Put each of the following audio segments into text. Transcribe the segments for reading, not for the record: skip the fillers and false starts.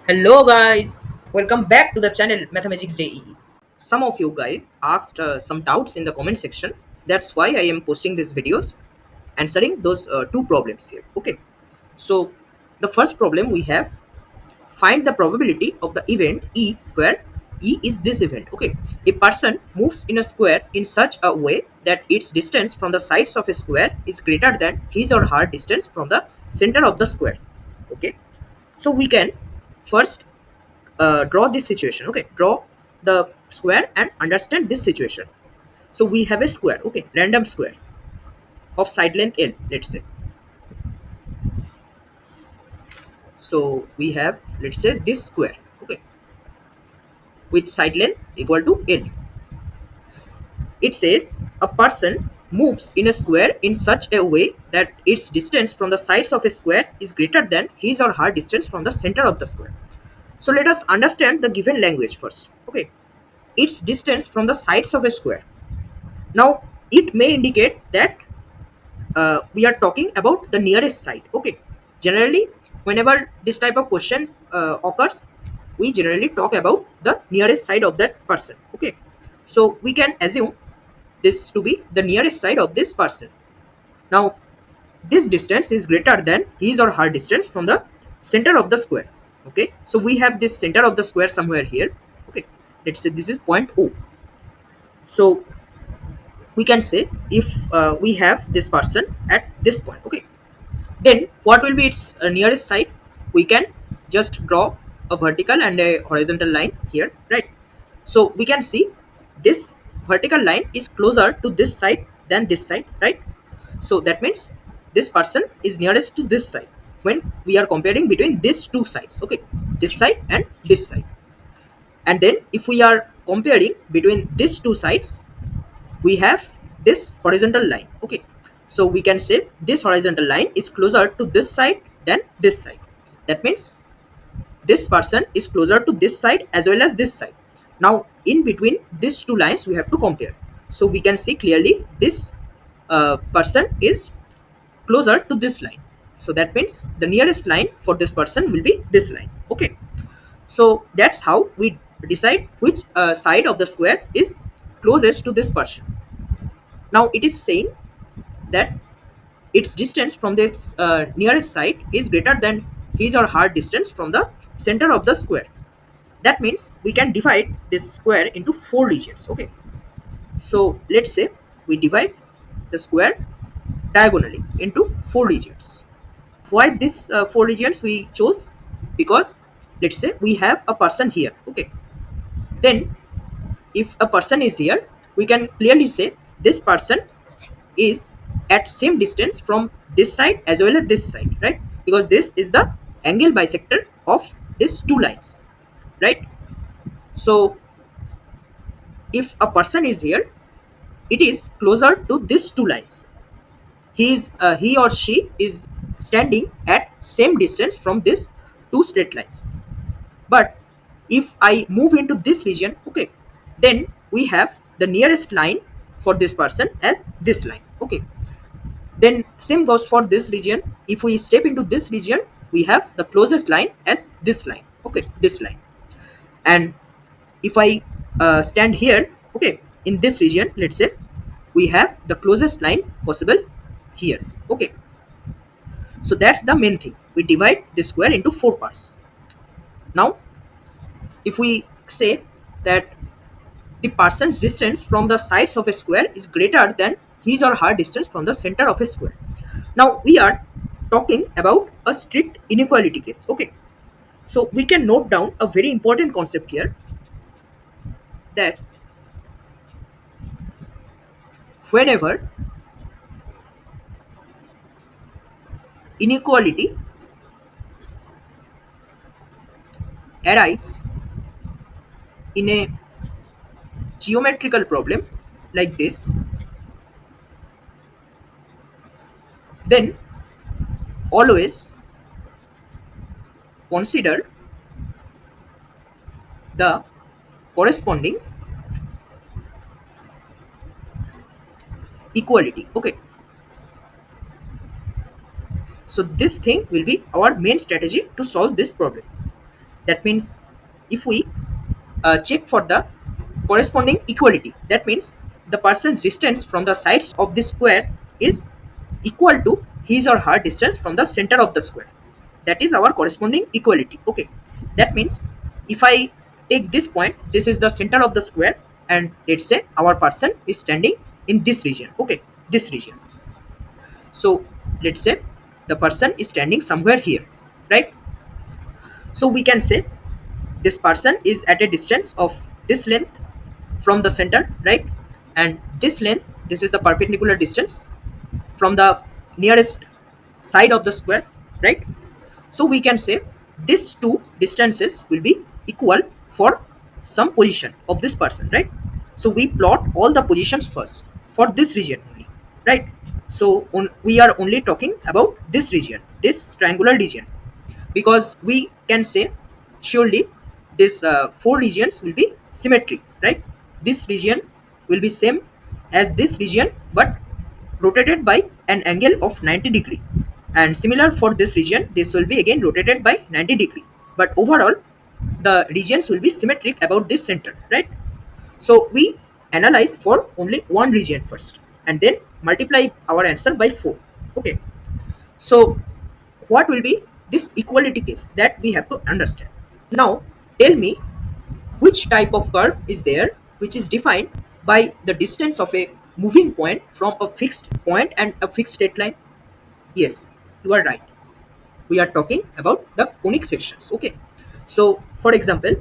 Hello guys, welcome back to the channel Mathematics JEE. Some of you guys asked some doubts in the comment section. That's why I am posting these videos answering those two problems here. Okay, so the first problem we have, find the probability of the event E where E is this event. Okay, a person moves in a square in such a way that its distance from the sides of a square is greater than his or her distance from the center of the square. Okay, so we can first draw this situation. Okay, draw the square and understand this situation. So we have a square, okay, random square of side length L, let's say. So we have, let's say, this square, okay, with side length equal to L. It says a person moves in a square in such a way that its distance from the sides of a square is greater than his or her distance from the center of the square. So let us understand the given language first. Okay, its distance from the sides of a square. Now it may indicate that we are talking about the nearest side. Okay, generally whenever this type of questions occurs, we generally talk about the nearest side of that person. Okay, so we can assume this to be the nearest side of this person. Now this distance is greater than his or her distance from the center of the square. Okay, so we have this center of the square somewhere here. Okay, let's say this is point O. So we can say if we have this person at this point. Okay, then what will be its nearest side? We can just draw a vertical and a horizontal line here, right? So we can see this vertical line is closer to this side than this side, right? So that means this person is nearest to this side when we are comparing between these two sides. Okay, this side and this side. And then if we are comparing between these two sides, we have this horizontal line. Okay, so we can say this horizontal line is closer to this side than this side. That means this person is closer to this side as well as this side. Now in between these two lines we have to compare. So we can see clearly this person is closer to this line. So that means the nearest line for this person will be this line. Okay, so that's how we decide which side of the square is closest to this person. Now it is saying that its distance from the nearest side is greater than his or her distance from the center of the square. That means we can divide this square into four regions. Okay, so let's say we divide the square diagonally into four regions. Why this four regions we chose? Because let's say we have a person here. Okay, then if a person is here, we can clearly say this person is at same distance from this side as well as this side, right? Because this is the angle bisector of these two lines, right? So if a person is here, it is closer to these two lines. He or she is standing at same distance from these two straight lines. But if I move into this region, okay, then we have the nearest line for this person as this line. Okay, then same goes for this region. If we step into this region, we have the closest line as this line. Okay, this line. And if I stand here, okay, in this region, let's say we have the closest line possible here. Okay, so that's the main thing. We divide this square into four parts. Now if we say that the person's distance from the sides of a square is greater than his or her distance from the center of a square. Now we are talking about a strict inequality case. Okay, so we can note down a very important concept here, that whenever inequality arrives in a geometrical problem like this, then always consider the corresponding equality. Okay, so this thing will be our main strategy to solve this problem. That means if we check for the corresponding equality, that means the person's distance from the sides of this square is equal to his or her distance from the center of the square. That is our corresponding equality. Okay, that means if I take this point, this is the center of the square, and let's say our person is standing in this region. Okay, this region. So let's say the person is standing somewhere here, right? So we can say this person is at a distance of this length from the center, right? And this length, this is the perpendicular distance from the nearest side of the square, right? So we can say these two distances will be equal for some position of this person, right? So we plot all the positions first for this region only, right? So we are only talking about this region, this triangular region, because we can say surely these four regions will be symmetric, right? This region will be same as this region but rotated by an angle of 90 degree, and similar for this region, this will be again rotated by 90 degree, but overall the regions will be symmetric about this center, right? So we analyze for only one region first and then multiply our answer by 4. Okay, so what will be this equality case that we have to understand? Now tell me which type of curve is there which is defined by the distance of a moving point from a fixed point and a fixed straight line. Yes, you are right. We are talking about the conic sections. Okay, so for example,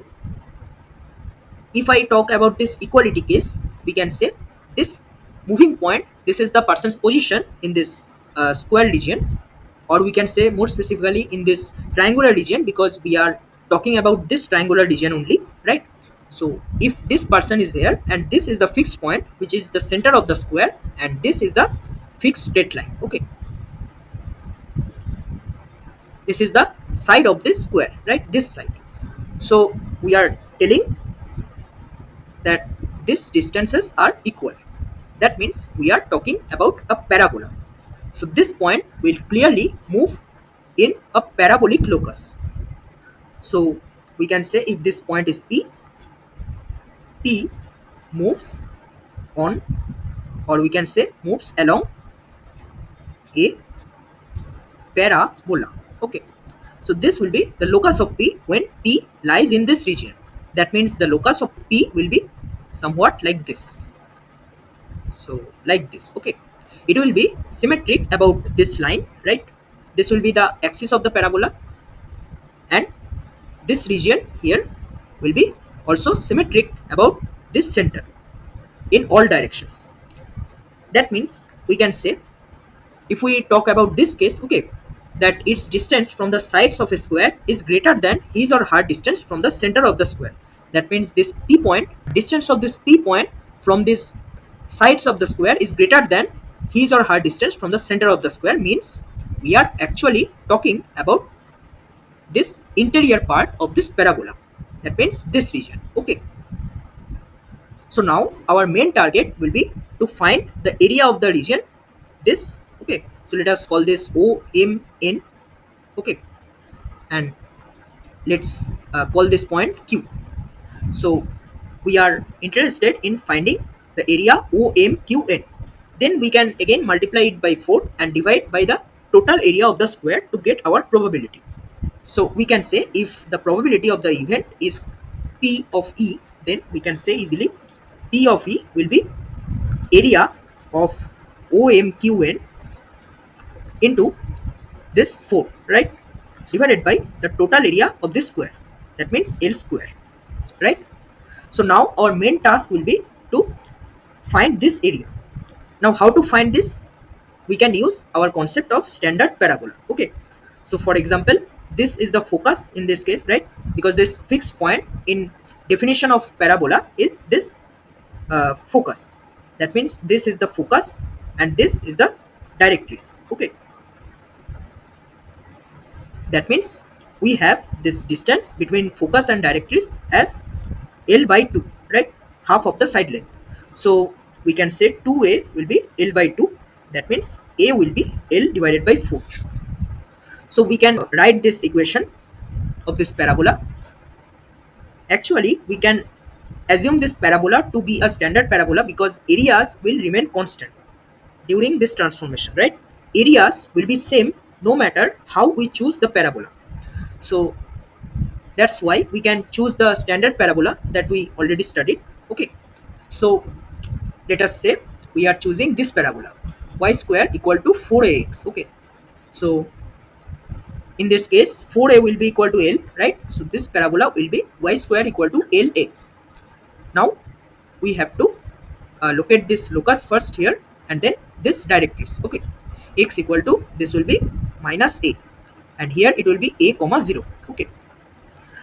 if I talk about this equality case, we can say this moving point, this is the person's position in this square region, or we can say more specifically in this triangular region, because we are talking about this triangular region only, right? So if this person is here and this is the fixed point which is the center of the square, and this is the fixed straight line. Okay, this is the side of this square, right? This side. So we are telling that these distances are equal. That means we are talking about a parabola. So this point will clearly move in a parabolic locus. So we can say if this point is P, P moves on, or we can say moves along a parabola. Okay. So this will be the locus of P when P lies in this region. That means the locus of P will be somewhat like this. So like this. Okay, it will be symmetric about this line, right? This will be the axis of the parabola, and this region here will be also symmetric about this center in all directions. That means we can say, if we talk about this case, okay, that its distance from the sides of a square is greater than his or her distance from the center of the square. That means this P point, distance of this P point from this sides of the square is greater than his or her distance from the center of the square, means we are actually talking about this interior part of this parabola. That means this region. Okay, so now our main target will be to find the area of the region, this. Okay, so let us call this OMN. Okay, and let's call this point Q. So we are interested in finding the area OMQN. Then we can again multiply it by 4 and divide by the total area of the square to get our probability. So we can say if the probability of the event is P of E, then we can say easily P of E will be area of OMQN into this 4, right, divided by the total area of this square. That means L square, right? So now our main task will be to find this area. Now how to find this? We can use our concept of standard parabola. Okay, so for example, this is the focus in this case, right? Because this fixed point in definition of parabola is this focus. That means this is the focus and this is the directrix. Okay, that means we have this distance between focus and directrix as L by 2, right? Half of the side length. So we can say 2A will be L by 2. That means A will be L divided by 4. So we can write this equation of this parabola. Actually, we can assume this parabola to be a standard parabola because areas will remain constant during this transformation, right? Areas will be same no matter how we choose the parabola. So that's why we can choose the standard parabola that we already studied. Okay, so let us say we are choosing this parabola, y square equal to 4ax. Okay, so in this case 4a will be equal to l, right? So this parabola will be y square equal to lx. Now we have to locate this locus first here, and then this directrix. Okay, x equal to, this will be minus a, and here it will be a comma 0. Okay,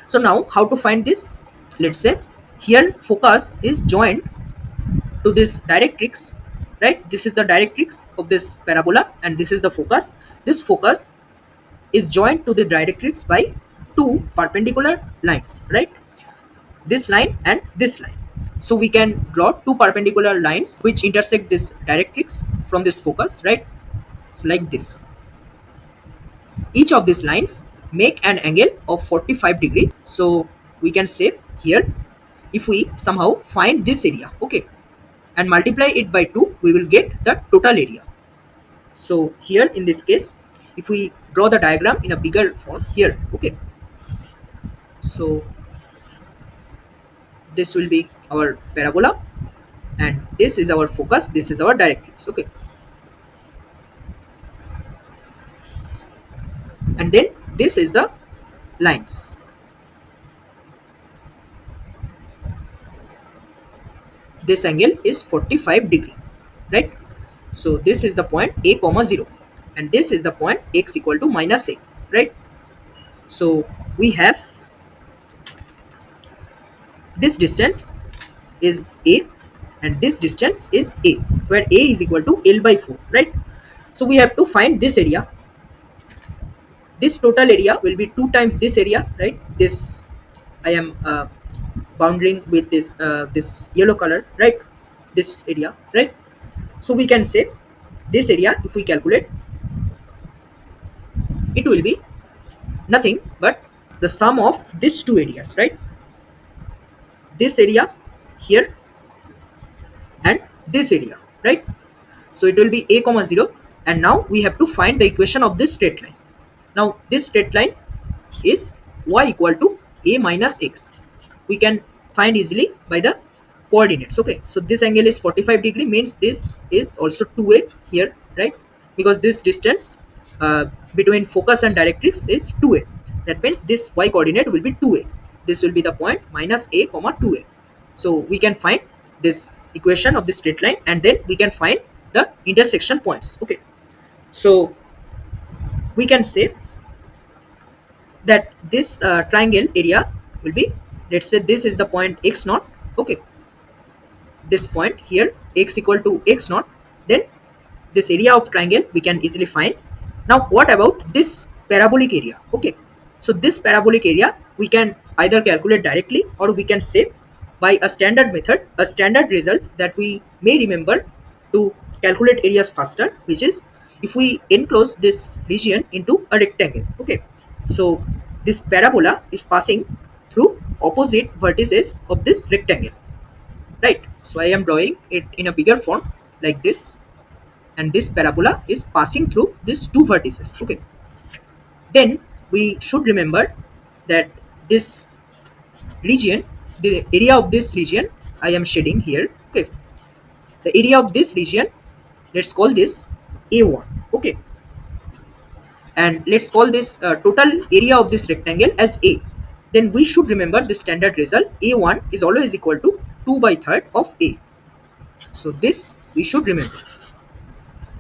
so now how to find this? Let's say here focus is joined to this directrix, right? This is the directrix of this parabola and this is the focus. This focus is joined to the directrix by two perpendicular lines, right? This line and this line. So we can draw two perpendicular lines which intersect this directrix from this focus, right? So like this. Each of these lines make an angle of 45 degree. So we can say here, if we somehow find this area, okay, and multiply it by 2, we will get the total area. So here in this case, if we draw the diagram in a bigger font here, okay, so this will be our parabola and this is our focus, this is our directrix. Okay, and then this is the lines. This angle is 45 degree, right? So this is the point a comma 0 and this is the point x equal to minus a, right? So we have this distance is a and this distance is a, where a is equal to l by 4, right? So we have to find this area. This total area will be 2 times this area, right? This I am bounding with this yellow color, right? This area, right? So we can say this area, if we calculate, it will be nothing but the sum of these two areas, right? This area here and this area, right? So it will be a comma 0, and now we have to find the equation of this straight line. Now this straight line is y equal to a minus x. We can find easily by the coordinates. Okay, so this angle is 45 degree, means this is also 2a here, right? Because this distance between focus and directrix is 2a. That means this y coordinate will be 2a. This will be the point minus a comma 2a. So we can find this equation of this straight line and then we can find the intersection points. Okay, so we can say that this triangle area will be, let's say this is the point x naught. Okay, this point here x equal to x naught, then this area of triangle we can easily find. Now what about this parabolic area? Okay, so this parabolic area we can either calculate directly or we can say by a standard method, a standard result that we may remember to calculate areas faster, which is if we enclose this region into a rectangle. Okay, so this parabola is passing through opposite vertices of this rectangle, right? So I am drawing it in a bigger font like this, and this parabola is passing through these two vertices. Okay, then we should remember that this region, the area of this region I am shading here. Okay, the area of this region, let's call this a1. Okay, and let's call this total area of this rectangle as a. Then we should remember the standard result, a1 is always equal to 2 by third of a. So this we should remember.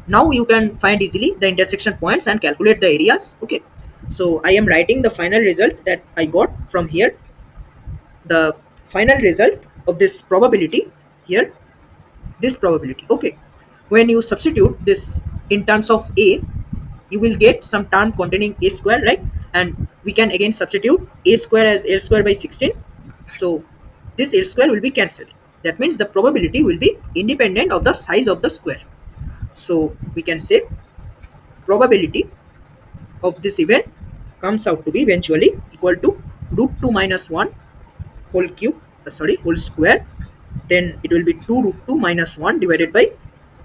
Now you can find easily the intersection points and calculate the areas. Okay, so I am writing the final result that I got from here. The final result of this probability here, this probability. Okay, when you substitute this in terms of a, you will get some term containing a square, right? And we can again substitute a square as l square by 16. So this l square will be cancelled. That means the probability will be independent of the size of the square. So we can say probability of this event comes out to be eventually equal to root 2 minus 1 whole cube, whole square, then it will be 2 root 2 minus 1 divided by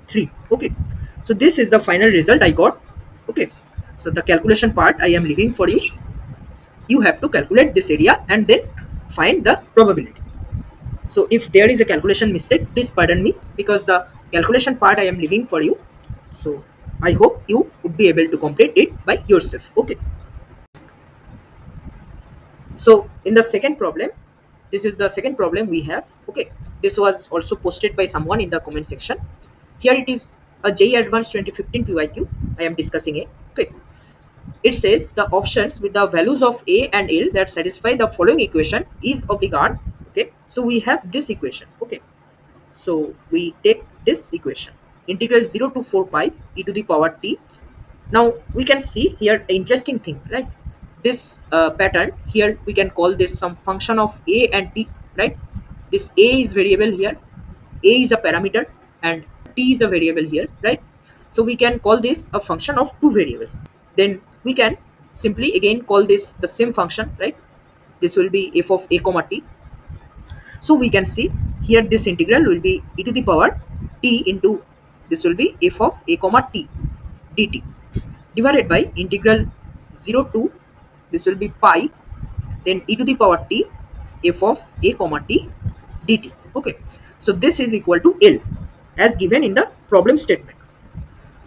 3. Okay, so this is the final result I got. Okay, so the calculation part I am leaving for you. You have to calculate this area and then find the probability. So if there is a calculation mistake, please pardon me, because the calculation part I am leaving for you. So I hope you would be able to complete it by yourself. Okay, so in the second problem, this is the second problem we have. Okay, this was also posted by someone in the comment section. Here it is a JEE Advanced 2015 PYQ. I am discussing it. Okay, it says the options with the values of A and L that satisfy the following equation is of the guard. Okay, so we have this equation. Okay, so we take this equation, integral 0 to 4 pi e to the power t. Now we can see here an interesting thing, right? This pattern here, we can call this some function of A and t, right? This A is variable here, A is a parameter, and t is a variable here, right? So we can call this a function of two variables. Then we can simply again call this the same function, right? This will be f of a comma t. So we can see here this integral will be e to the power t into, this will be f of a comma t dt, divided by integral 0 to, this will be pi, then e to the power t f of a comma t dt. Okay, so this is equal to L as given in the problem statement.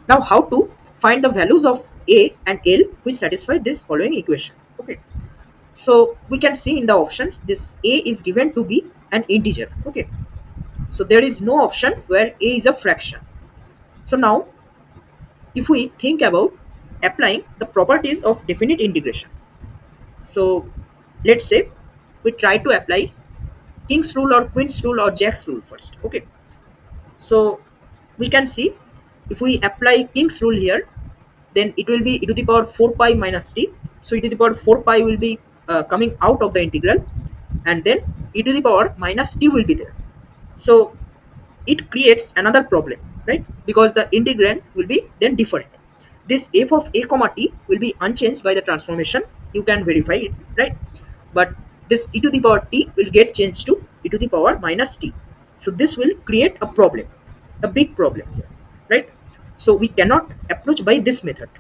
Now how to find the values of a and L which satisfy this following equation? Okay, so we can see in the options this a is given to be an integer. Okay, so there is no option where a is a fraction. So now if we think about applying the properties of definite integration, so let's say we try to apply King's rule or Queen's rule or Jack's rule first. Okay, so we can see if we apply King's rule here, then it will be e to the power 4 pi minus t. So e to the power 4 pi will be coming out of the integral, and then e to the power minus t will be there. So it creates another problem, right? Because the integrand will be then different. This f of a comma t will be unchanged by the transformation. You can verify it, right? But this e to the power t will get changed to e to the power minus t. So this will create a problem, a big problem here, right? So we cannot approach by this method.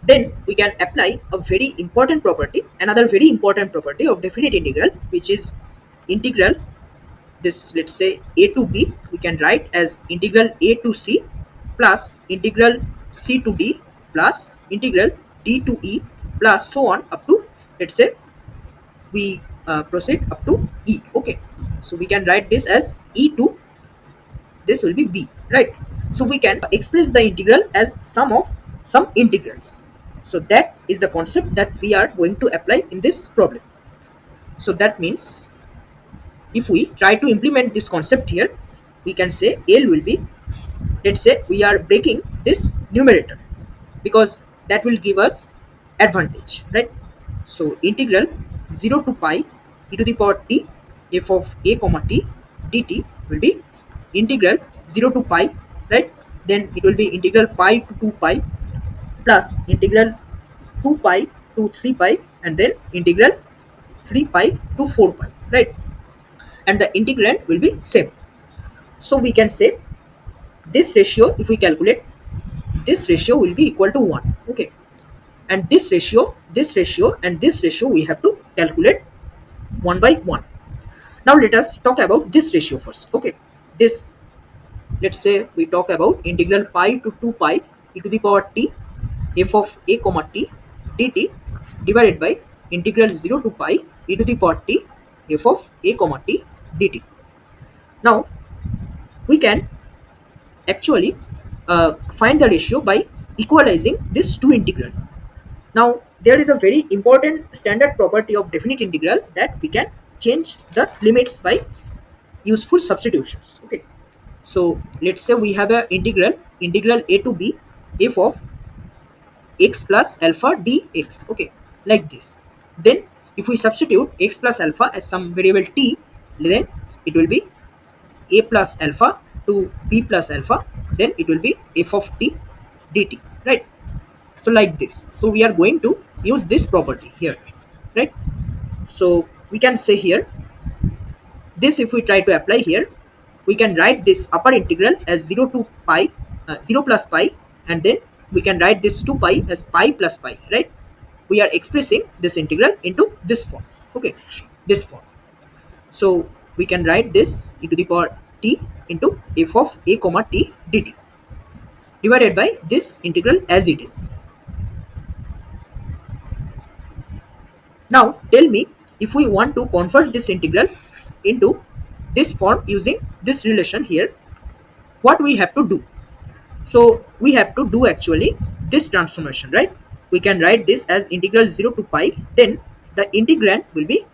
Then we can apply a very important property, another very important property of definite integral, which is integral this, let's say a to b, we can write as integral a to c plus integral c to d plus integral d to e plus so on up to, let's say we proceed up to e. Okay, so we can write this as e to, this will be b, right? So we can express the integral as sum of some integrals. So that is the concept that we are going to apply in this problem. So that means if we try to implement this concept here, we can say L will be, let's say we are breaking this numerator, because that will give us advantage, right? So integral 0 to pi e to the power t f of a comma t dt will be integral 0 to pi, right? Then it will be integral pi to 2 pi plus integral 2 pi to 3 pi, and then integral 3 pi to 4 pi, right? And the integrand will be same. So we can say this ratio, if we calculate, this ratio will be equal to 1. Okay, and this ratio, and this ratio we have to calculate one by one. Now let us talk about this ratio first. Okay, this, let's say we talk about integral pi to 2 pi e to the power t f of a comma t dt divided by integral 0 to pi e to the power t f of a comma t dt. Now we can actually find the ratio by equalizing these two integrals. Now there is a very important standard property of definite integral, that we can change the limits by useful substitutions. Okay, so let's say we have a integral a to b f of x plus alpha dx. Okay, like this. Then if we substitute x plus alpha as some variable t, then it will be a plus alpha to b plus alpha, then it will be f of t dt, right? So like this. So we are going to use this property here, right? So we can say here this, if we try to apply here, we can write this upper integral as 0 to pi, 0 plus pi, and then we can write this 2 pi as pi plus pi, right? We are expressing this integral into this form, okay, this form. So we can write this e to the power t into f of a comma t dt divided by this integral as it is. Now tell me, if we want to convert this integral into this form using this relation here, what we have to do? So we have to do actually this transformation, right? We can write this as integral 0 to pi, then the integrand will be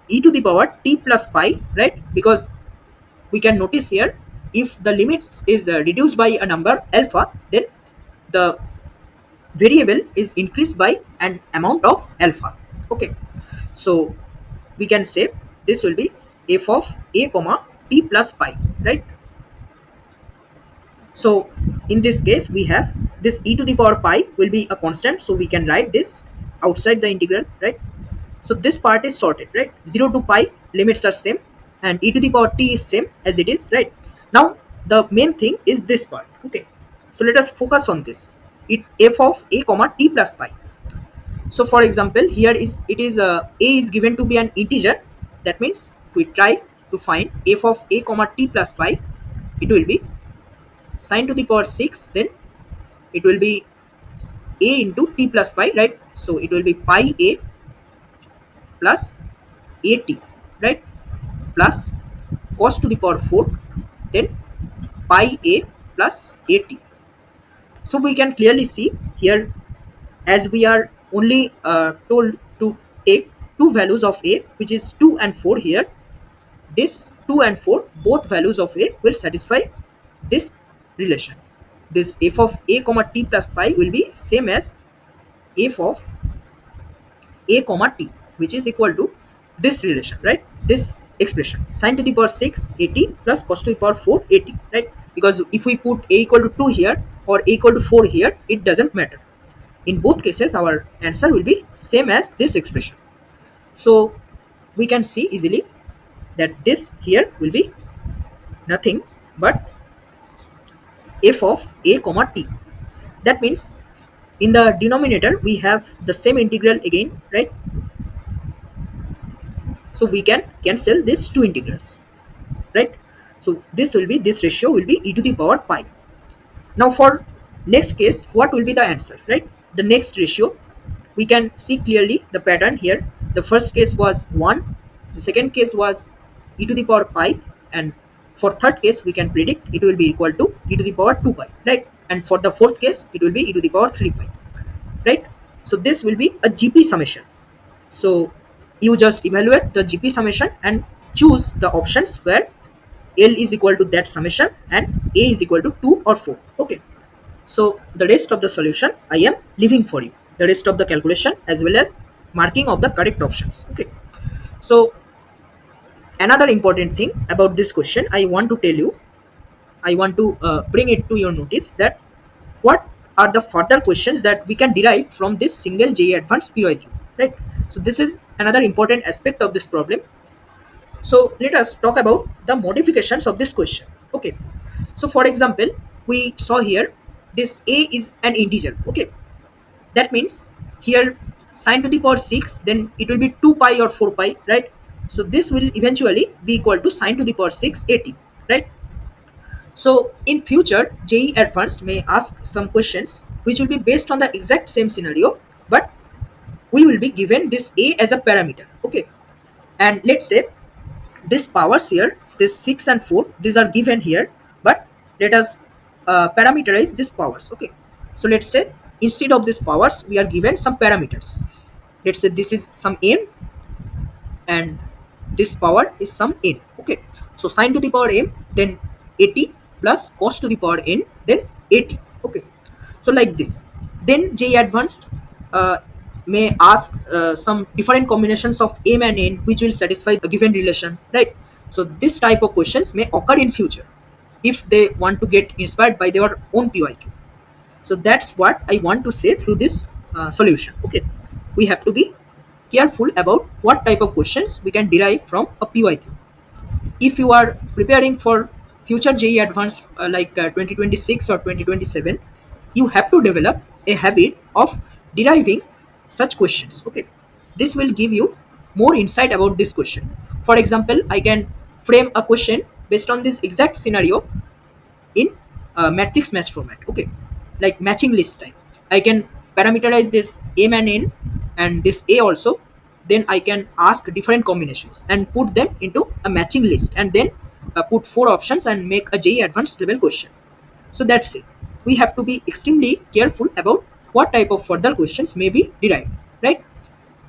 e to the power t plus pi, right? Because we can notice here, if the limits is reduced by a number alpha, then the variable is increased by an amount of alpha, okay. So we can say this will be f of a comma t plus pi, right? So in this case, we have this e to the power pi will be a constant, so we can write this outside the integral, right? So this part is sorted, right? 0 to pi limits are same, and e to the power t is same as it is, right? Now the main thing is this part, okay. So let us focus on this. It f of a comma t plus pi. So for example, here is it is a is given to be an integer. That means if we try to find f of a comma t plus pi, it will be sine to the power 6, then it will be a into t plus pi, right? So it will be pi a plus at, right, plus cos to the power 4, then pi a plus at. So we can clearly see here, as we are only told to take two values of a, which is 2 and 4 here, this 2 and 4 both values of a will satisfy this relation. This f of a comma t plus pi will be same as f of a comma t, which is equal to this relation, right? This expression sine to the power 6 at plus cos to the power 4 at, right? Because if we put a equal to 2 here or a equal to 4 here, it doesn't matter. In both cases, our answer will be same as this expression. So we can see easily that this here will be nothing but f of a comma t. That means in the denominator we have the same integral again, right? So we can cancel these two integrals, right? So this will be, this ratio will be e to the power pi. Now for next case, what will be the answer, right? The next ratio, we can see clearly the pattern here. The first case was 1, the second case was e to the power pi, and for third case we can predict it will be equal to e to the power 2 pi, right? And for the fourth case it will be e to the power 3 pi, right? So this will be a GP summation. So you just evaluate the GP summation and choose the options where L is equal to that summation and A is equal to 2 or 4. Okay. So the rest of the solution I am leaving for you. The rest of the calculation as well as marking of the correct options. Okay. So another important thing about this question I want to tell you, I want to bring it to your notice, that what are the further questions that we can derive from this single JEE Advanced PYQ, right? So this is another important aspect of this problem. So let us talk about the modifications of this question. Okay. So for example, we saw here this a is an integer. Okay. That means here sine to the power 6, then it will be 2 pi or 4 pi, right? So this will eventually be equal to sine to the power 6 at, right? So in future, JEE Advanced may ask some questions which will be based on the exact same scenario, but we will be given this a as a parameter. Okay. And let's say these powers here, this 6 and 4, these are given here, but let us parameterize these powers. Okay. So let's say instead of these powers, we are given some parameters. Let's say this is some n and this power is some n. Okay. So sine to the power m, then 80 plus cos to the power n, then 80. Okay. So like this. Then JEE Advanced may ask some different combinations of m and n which will satisfy a given relation, right? So this type of questions may occur in future if they want to get inspired by their own PYQ. So that's what I want to say through this solution. Okay, we have to be careful about what type of questions we can derive from a PYQ. if you are preparing for future JE Advanced, 2026 or 2027, you have to develop a habit of deriving such questions. Okay, this will give you more insight about this question. For example, I can frame a question based on this exact scenario in matrix match format. Okay, like matching list type. I can parameterize this m and n and this a also. Then I can ask different combinations and put them into a matching list, and then put four options and make a JE advanced level question. So that's it. We have to be extremely careful about what type of further questions may be derived, right?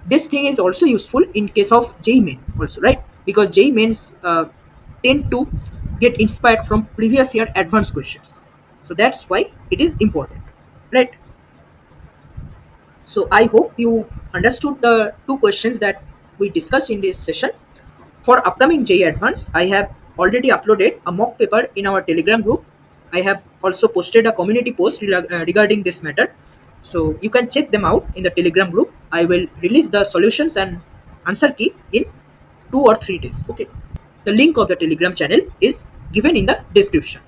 This thing is also useful in case of JEE main also, right? Because JEE mains tend to get inspired from previous year advanced questions. So that's why it is important, right? So I hope you understood the two questions that we discussed in this session. For upcoming JEE Advanced, I have already uploaded a mock paper in our Telegram group. I have also posted a community post regarding this matter. So you can check them out in the Telegram group. I will release the solutions and answer key in 2 or 3 days. Okay. The link of the Telegram channel is given in the description.